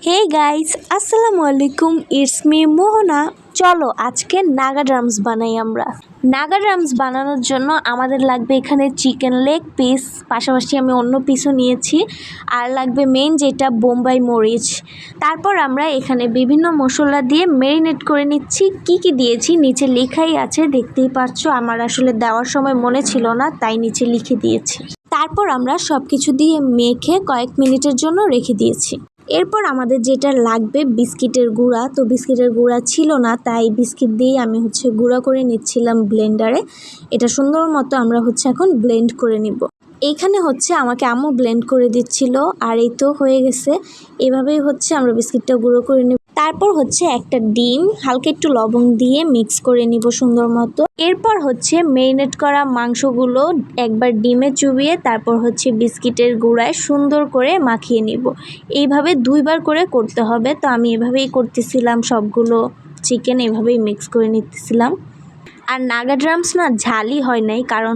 Hey guys, আসসালামু আলাইকুম। It's me মোহনা। চলো আজকে নাগা ড্রামস বানাই আমরা। নাগা ড্রামস বানানোর জন্য আমাদের লাগবে এখানে চিকেন লেগ পিস, পাশাপাশি আমি অন্য পিসও নিয়েছি, আর লাগবে মেইন যেটা বোম্বাই মরিচ। তারপর আমরা এখানে বিভিন্ন মশলা দিয়ে ম্যারিনেট করে নিচ্ছি। কি কি দিয়েছি নিচে লেখাই আছে, দেখতেই পাচ্ছ। আমার আসলে দেওয়ার সময় মনে ছিল না, তাই নিচে লিখে দিয়েছি। তারপর আমরা সব কিছু দিয়ে মেখে কয়েক মিনিটের জন্য রেখে দিয়েছি। এরপর আমাদের যেটা লাগবে বিস্কিটের গুঁড়া, তো বিস্কিটের গুঁড়া ছিল না, তাই বিস্কিট দিয়ে আমি গুঁড়া করে নিচ্ছিলাম ব্লেন্ডারে। এটা সুন্দর মতো আমরা এখন ব্লেন্ড করে নিব। এইখানে আমাকে আম্মু ব্লেন্ড করে দিচ্ছিল, আর এই তো হয়ে গেছে। এভাবেই আমরা বিস্কিটটা গুঁড়ো করে নিব। তারপর একটা ডিম হালকা একটু লবণ দিয়ে মিক্স করে নিব সুন্দর মতো। এরপর ম্যারিনেট করা মাংসগুলো একবার ডিমে চুবিয়ে তারপর বিস্কিটের গুঁড়ায় সুন্দর করে মাখিয়ে নিব। এইভাবে দুইবার করে করতে হবে, তো আমি এভাবেই করতেছিলাম। সবগুলো চিকেন এভাবেই মিক্স করে নিতেছিলাম। আর নাগা ড্রামস না ঝালই হয় নাই, কারণ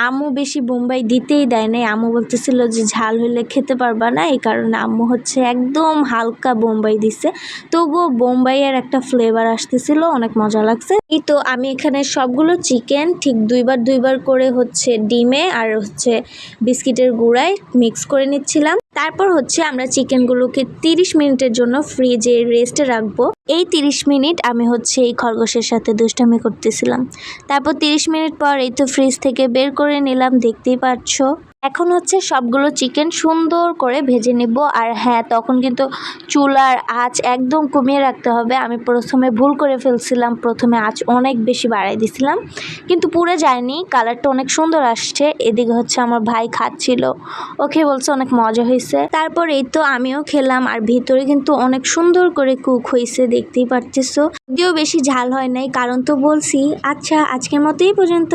আম্মু বেশি বোম্বাই দিতেই দেয় নাই। আম্মু বলতেছিল যে ঝাল হলে খেতে পারবা না, এই কারণে আম্মু একদম হালকা বোম্বাই দিছে। তবুও বোম্বাইয়ের একটা ফ্লেভার আসতেছিল, অনেক মজা লাগছে। এই তো আমি এখানে সবগুলো চিকেন ঠিক দুইবার করে ডিমে আর বিস্কিটের গুঁড়ায় মিক্স করে নিচ্ছিলাম। তারপর আমরা চিকেনগুলোকে 30 মিনিটের জন্য ফ্রিজে রেস্টে রাখবো। এই 30 মিনিট আমি এই খরগোশের সাথে দুষ্টামি করতেছিলাম। তারপর 30 মিনিট পর এই তো ফ্রিজ থেকে বের করে নিলাম, দেখতেই পাচ্ছ। এখন সবগুলো চিকেন সুন্দর করে ভেজে নিব। আর হ্যাঁ, তখন কিন্তু চুলার আঁচ একদম কমিয়ে রাখতে হবে। আমি প্রথমে ভুল করে ফেলছিলাম, প্রথমে আঁচ অনেক বেশি বাড়াই দিছিলাম, কিন্তু পুড়ে যায়নি, কালারটা অনেক সুন্দর আসছে। এদিকে আমার ভাই খাচ্ছিল, ওকে বলছে অনেক মজা হয়েছে। তারপর এই তো আমিও খেলাম, আর ভিতরে কিন্তু অনেক সুন্দর করে কুক হয়েছে, দেখতেই পারতেছো। যদিও বেশি ঝাল হয় নাই, কারণ তো বলছি। আচ্ছা, আজকের মতো এই পর্যন্ত।